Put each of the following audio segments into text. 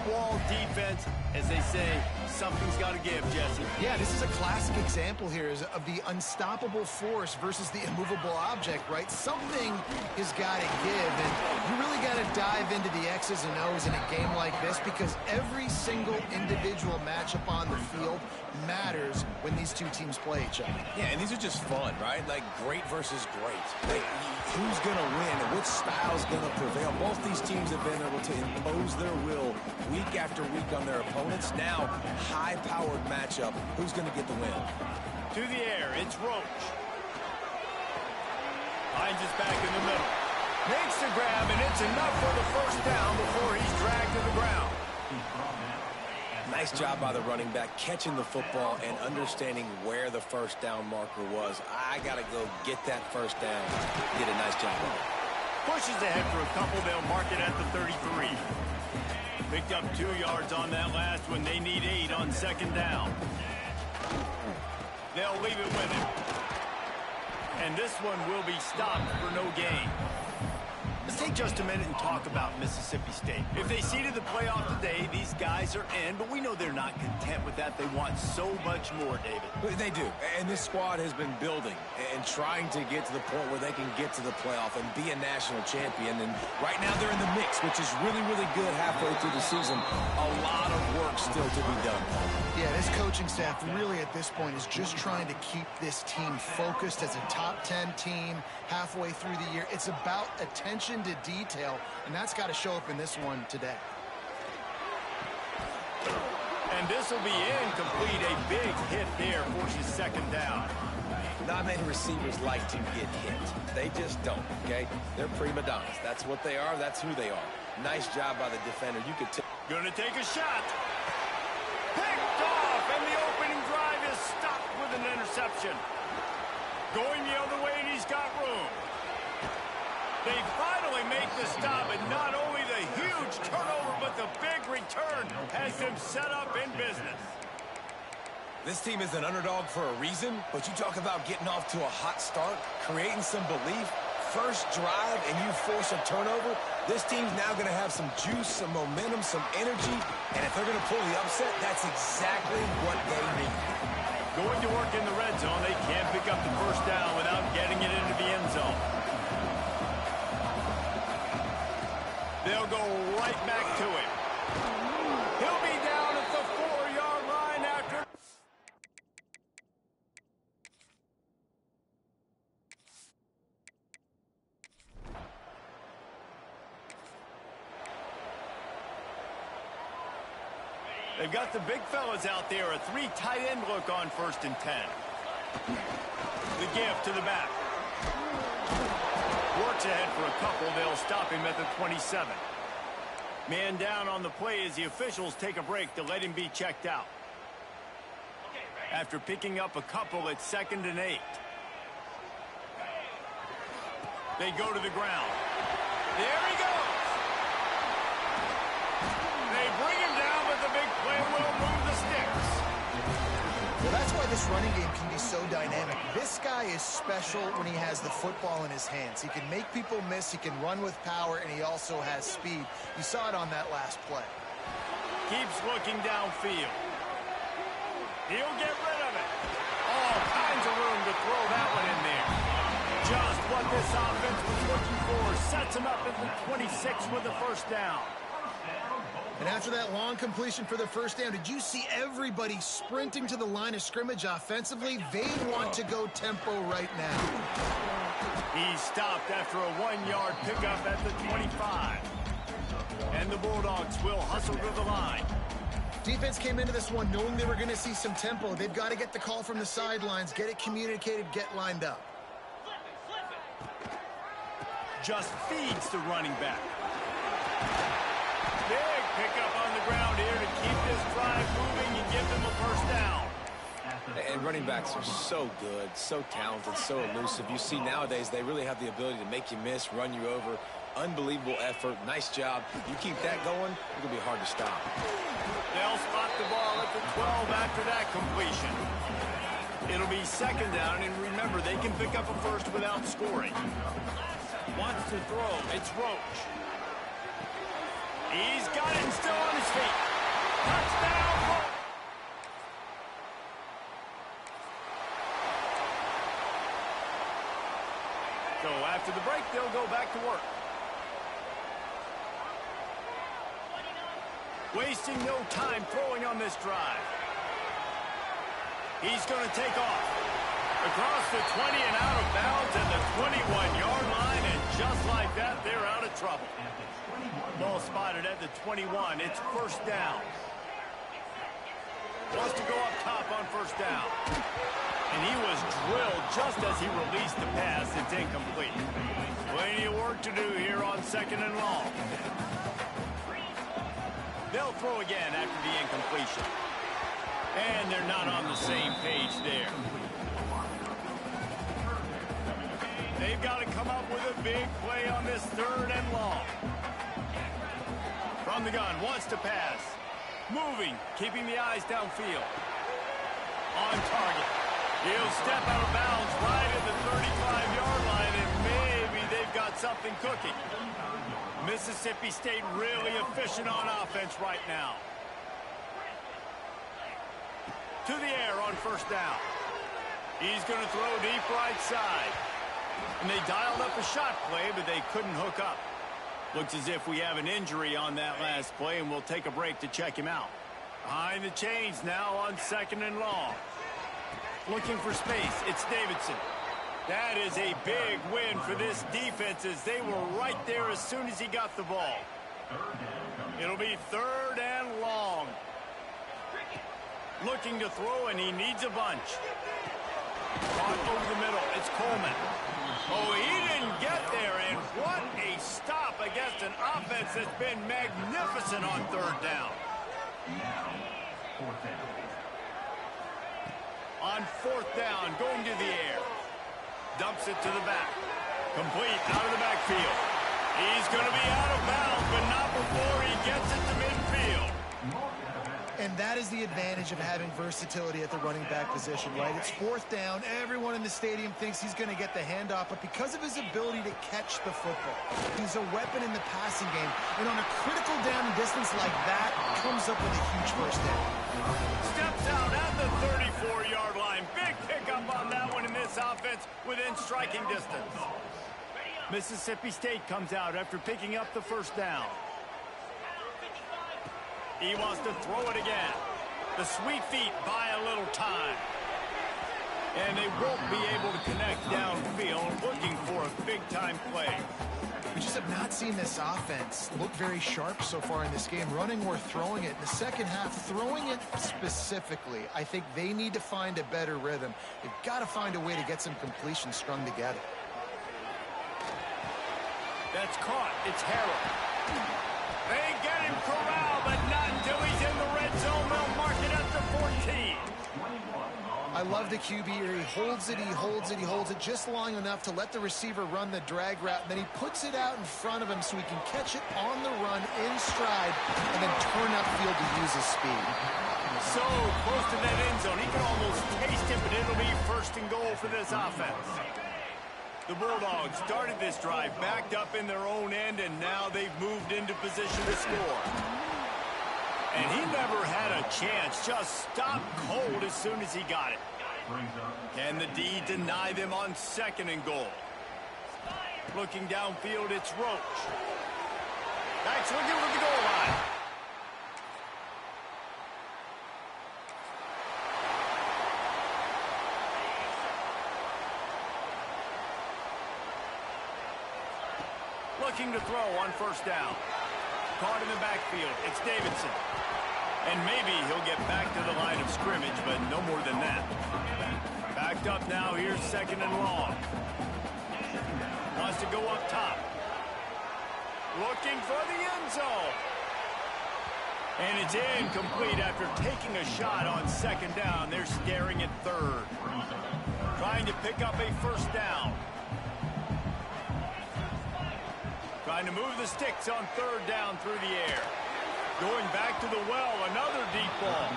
wall defense. As they say, something's got to give, Jesse. Yeah, this is a classic example here of the unstoppable force versus the immovable object, right? Something has got to give, and you really got to dive into the X's and O's in a game like this because every single individual matchup on the field matters when these two teams play each other. Yeah, and these are just fun, right? Like great versus great. Like, who's going to win and which style's going to prevail? Both these teams have been able to impose their will week after week on their opponents. Now, high-powered matchup. Who's going to get the win? To the air, it's Roach. Finds his back in the middle. Makes the grab, and it's enough for the first down before he's dragged to the ground. Nice job by the running back, catching the football and understanding where the first down marker was. I got to go get that first down. Did a nice job of it. Pushes ahead for a couple. They'll mark it at the 33. Picked up 2 yards on that last one. They need 8 on second down. They'll leave it with him. And this one will be stopped for no gain. Let's take just a minute and talk about Mississippi State. If they seeded the playoff today, these guys are in, but we know they're not content with that. They want so much more, David. They do, and this squad has been building and trying to get to the point where they can get to the playoff and be a national champion. And right now they're in the mix, which is really, really good halfway through the season. A lot of work still to be done. Yeah, this coaching staff really at this point is just trying to keep this team focused as a top 10 team halfway through the year. It's about attention to detail, and that's got to show up in this one today. And this will be incomplete. A big hit there forces second down. Not many receivers like to get hit. They just don't, okay? They're prima donnas. That's what they are. That's who they are. Nice job by the defender. You could Gonna take a shot. Picked off, and the opening drive is stopped with an interception. Going the other way, and he's got room. They finally make the stop, and not only the huge turnover, but the big return has them set up in business. This team is an underdog for a reason, but you talk about getting off to a hot start, creating some belief, first drive, and you force a turnover. This team's now going to have some juice, some momentum, some energy, and if they're going to pull the upset, that's exactly what they need. Going to work in the red zone, they can't pick up the first down without getting it into the end zone. They'll go right back to him. He'll be down at the 4-yard line after. They've got the big fellas out there. A 3 tight end look on 1st and 10. The give to the back. Works ahead for a couple. They'll stop him at the 27. Man down on the play as the officials take a break to let him be checked out. After picking up a couple, it's 2nd and 8. They go to the ground. There he goes. They bring him down, but the big play will move the sticks. Well, that's why this running game can be so dynamic. This guy is special when he has the football in his hands. He can make people miss, he can run with power, and he also has speed. You saw it on that last play. Keeps looking downfield. He'll get rid of it. All kinds of room to throw that one in there. Just what this offense was looking for. Sets him up at the 26 with the first down. And after that long completion for the first down, did you see everybody sprinting to the line of scrimmage offensively? They want to go tempo right now. He stopped after a 1-yard pickup at the 25. And the Bulldogs will hustle to the line. Defense came into this one knowing they were going to see some tempo. They've got to get the call from the sidelines, get it communicated, get lined up. Just feeds the running back. Big pickup on the ground here to keep this drive moving and give them a first down. And running backs are so good, so talented, so elusive. You see nowadays they really have the ability to make you miss, run you over. Unbelievable effort. Nice job. You keep that going, it's going to be hard to stop. They'll spot the ball at the 12 after that completion. It'll be 2nd down, and remember, they can pick up a first without scoring. Wants to throw. It's Roach. He's got it still on his feet. Touchdown! So after the break, they'll go back to work. Wasting no time throwing on this drive. He's going to take off. Across the 20 and out of bounds at the 21-yard line, and just like that, they're out of trouble. Ball spotted at the 21. It's first down. Wants to go up top on first down. And he was drilled just as he released the pass. It's incomplete. Plenty of work to do here on second and long. They'll throw again after the incompletion. And they're not on the same page there. They've got to come up with a big play on this third and long. From the gun, wants to pass. Moving, keeping the eyes downfield. On target. He'll step out of bounds right at the 35-yard line, and maybe they've got something cooking. Mississippi State really efficient on offense right now. To the air on first down. He's going to throw deep right side. And they dialed up a shot play, but they couldn't hook up. Looks as if we have an injury on that last play, and we'll take a break to check him out. Behind the chains now on second and long. Looking for space. It's Davidson. That is a big win for this defense as they were right there as soon as he got the ball. It'll be third and long. Looking to throw, and he needs a bunch. Caught over the middle. It's Coleman. Oh, he didn't get there, and what a stop against an offense that's been magnificent on third down. On fourth down, going to the air. Dumps it to the back. Complete out of the backfield. He's going to be out of bounds, but not before he gets it to midfield. And that is the advantage of having versatility at the running back position, right? It's fourth down. Everyone in the stadium thinks he's going to get the handoff, but because of his ability to catch the football, he's a weapon in the passing game. And on a critical down and distance like that, comes up with a huge first down. Steps out at the 34-yard line. Big pickup on that one in this offense within striking distance. Mississippi State comes out after picking up the first down. He wants to throw it again. The sweet feet buy a little time. And they won't be able to connect downfield, looking for a big-time play. We just have not seen this offense look very sharp so far in this game, running or throwing it. In the second half, throwing it specifically, I think they need to find a better rhythm. They've got to find a way to get some completion strung together. That's caught. It's Harrell. They get him corralled, but not until he's in the red zone. They'll mark it at the 14. I love the QB here. He holds it, he holds it, he holds it just long enough to let the receiver run the drag route. And then he puts it out in front of him so he can catch it on the run in stride and then turn upfield to use his speed. So close to that end zone. He can almost taste it, but it'll be first and goal for this offense. The Bulldogs started this drive backed up in their own end, and now they've moved into position to score. And he never had a chance, just stopped cold as soon as he got it. Can the D deny them on second and goal? Looking downfield, it's Roach. That's looking for the goal line. Looking to throw on first down. Caught in the backfield. It's Davidson. And maybe he'll get back to the line of scrimmage, but no more than that. Backed up now. Here's second and long. Wants to go up top. Looking for the end zone. And it's incomplete after taking a shot on second down. They're staring at third. Trying to pick up a first down. Trying to move the sticks on third down through the air. Going back to the well, another deep ball.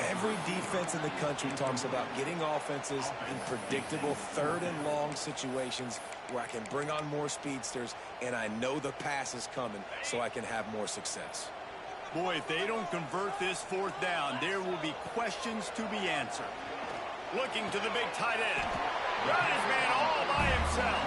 Every defense in the country talks about getting offenses in predictable third and long situations where I can bring on more speedsters and I know the pass is coming so I can have more success. Boy, if they don't convert this fourth down, there will be questions to be answered. Looking to the big tight end. Got his man all by himself.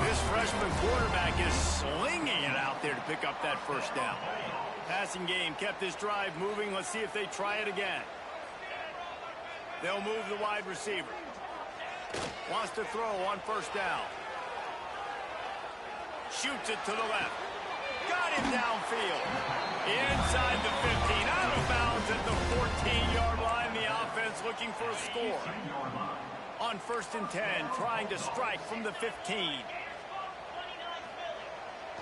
This freshman quarterback is slinging it out there to pick up that first down. Passing game kept this drive moving. Let's see if they try it again. They'll move the wide receiver. Wants to throw on first down. Shoots it to the left. Got him downfield. Inside the 15. Out of bounds at the 14-yard line. The offense looking for a score. On 1st and 10, trying to strike from the 15.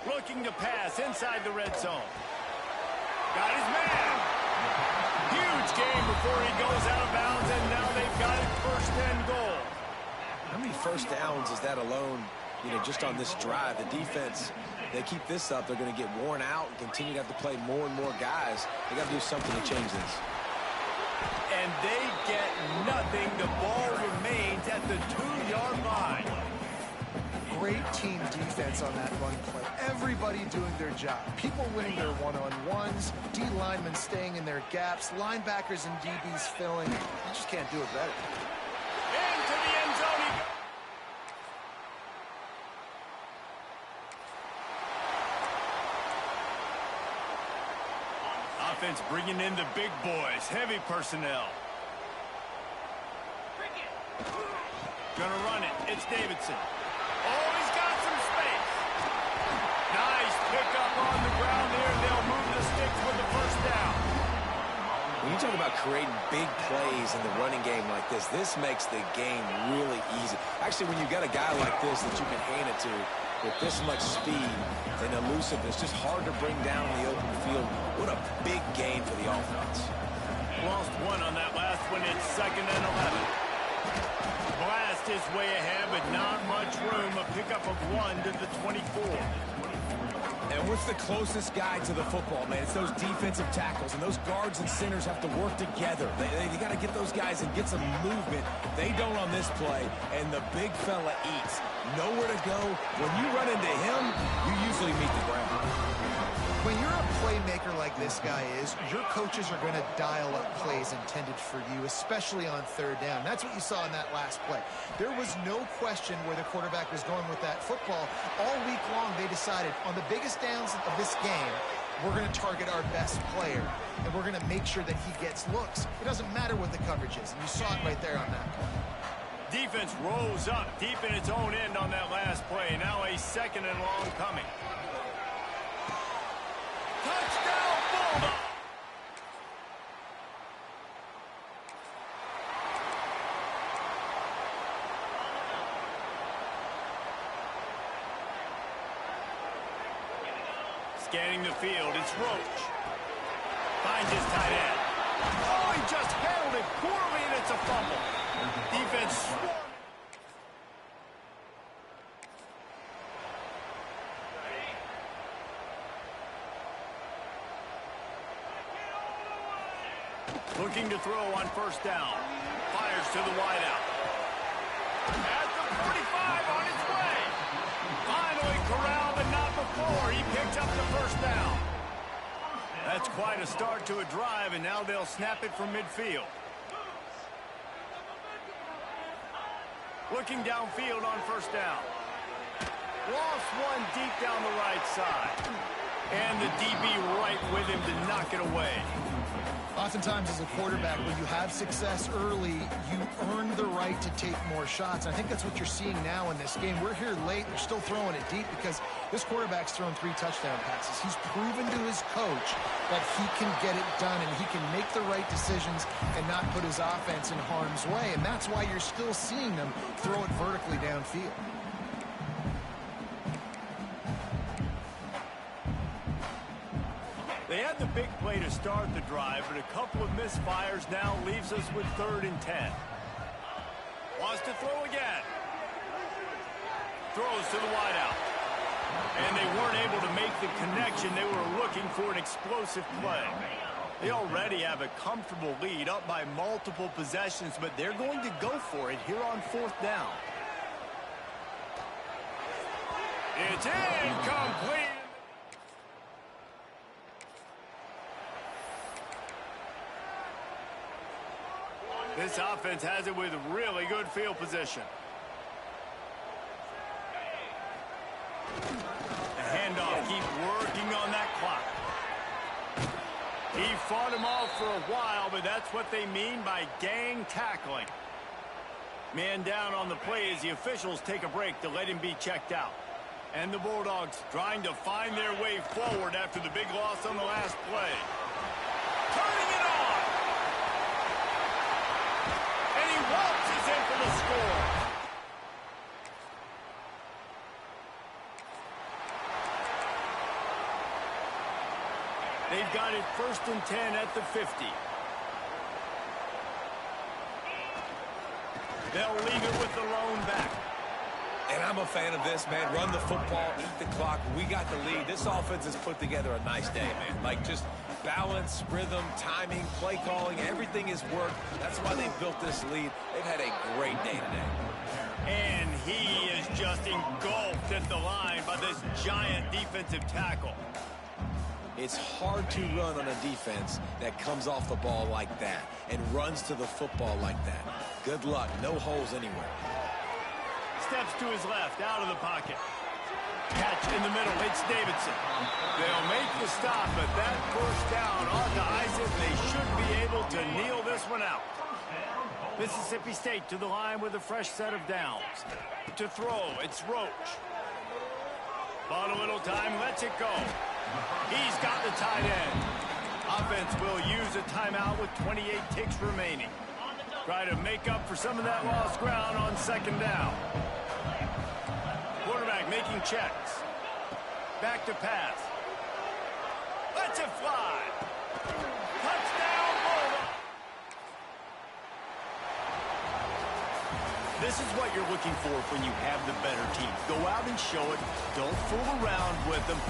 Looking to pass inside the red zone. Got his man. Huge game before he goes out of bounds, and now they've got it 1st and goal. How many first downs is that alone, just on this drive? The defense, they keep this up, they're going to get worn out and continue to have to play more and more guys. They got to do something to change this. And they get nothing. The ball remains at the 2-yard line. Great team defense on that run play. Everybody doing their job. People winning their one-on-ones, D linemen staying in their gaps, linebackers and DBs filling. You just can't do it better. Into the end zone he goes. Offense bringing in the big boys. Heavy personnel. Gonna run it. It's Davidson. Oh, he's got some space. Nice pickup on the ground there. They'll move the sticks with the first down. When you talk about creating big plays in the running game like this makes the game really easy. Actually, when you've got a guy like this that you can hand it to with this much speed and elusiveness, just hard to bring down in the open field. What a big gain for the offense. Lost one on that last one. It's 2nd and 11. Blast his way ahead, but not much room. A pickup of 1 to the 24. And what's the closest guy to the football, man? It's those defensive tackles, and those guards and centers have to work together. They got to get those guys and get some movement. They don't on this play, and the big fella eats. Nowhere to go. When you run into him, you usually meet the ground. When you're a playmaker like this guy is, your coaches are going to dial up plays intended for you, especially on 3rd down. That's what you saw in that last play. There was no question where the quarterback was going with that football. All week long, they decided on the biggest downs of this game, we're going to target our best player, and we're going to make sure that he gets looks. It doesn't matter what the coverage is, and you saw it right there on that play. Defense rose up deep in its own end on that last play. Now a 2nd and long coming. Touchdown, Bulldog! Scanning the field, it's Roach. Finds his tight end. Oh, he just handled it poorly, and it's a fumble. Defense swarming. Looking to throw on 1st down. Fires to the wideout. At the 45 on its way. Finally corralled, but not before. He picked up the 1st down. That's quite a start to a drive, and now they'll snap it from midfield. Looking downfield on 1st down. Lost one deep down the right side. And the DB right with him to knock it away. Oftentimes as a quarterback, when you have success early, you earn the right to take more shots. And I think that's what you're seeing now in this game. We're here late. They're still throwing it deep because this quarterback's thrown 3 touchdown passes. He's proven to his coach that he can get it done and he can make the right decisions and not put his offense in harm's way. And that's why you're still seeing them throw it vertically downfield. They had the big play to start the drive, but a couple of misfires now leaves us with 3rd and 10. Wants to throw again. Throws to the wideout. And they weren't able to make the connection. They were looking for an explosive play. They already have a comfortable lead up by multiple possessions, but they're going to go for it here on 4th down. It's incomplete. This offense has it with really good field position. The handoff, keep working on that clock. He fought him off for a while, but that's what they mean by gang tackling. Man down on the play as the officials take a break to let him be checked out. And the Bulldogs trying to find their way forward after the big loss on the last play. Turning it on! And he waltzes in for the score. They've got it 1st and 10 at the 50. They'll leave it with the lone back. And I'm a fan of this, man. Run the football, eat the clock. We got the lead. This offense has put together a nice day, man. Like, just balance, rhythm, timing, play calling, everything has worked. That's why they built this lead. They've had a great day today. And he is just engulfed at the line by this giant defensive tackle. It's hard to run on a defense that comes off the ball like that and runs to the football like that. Good luck. No holes anywhere. Steps to his left, out of the pocket. Catch in the middle, it's Davidson. They'll make the stop, but that first down ought to ice it. They should be able to kneel this one out. Mississippi State to the line with a fresh set of downs. To throw, it's Roach. Bought a little time, lets it go. He's got the tight end. Offense will use a timeout with 28 ticks remaining. Try to make up for some of that lost ground on 2nd down. Quarterback making checks. Back to pass. Lets it fly. Touchdown, Bulldogs. This is what you're looking for when you have the better team. Go out and show it. Don't fool around with them.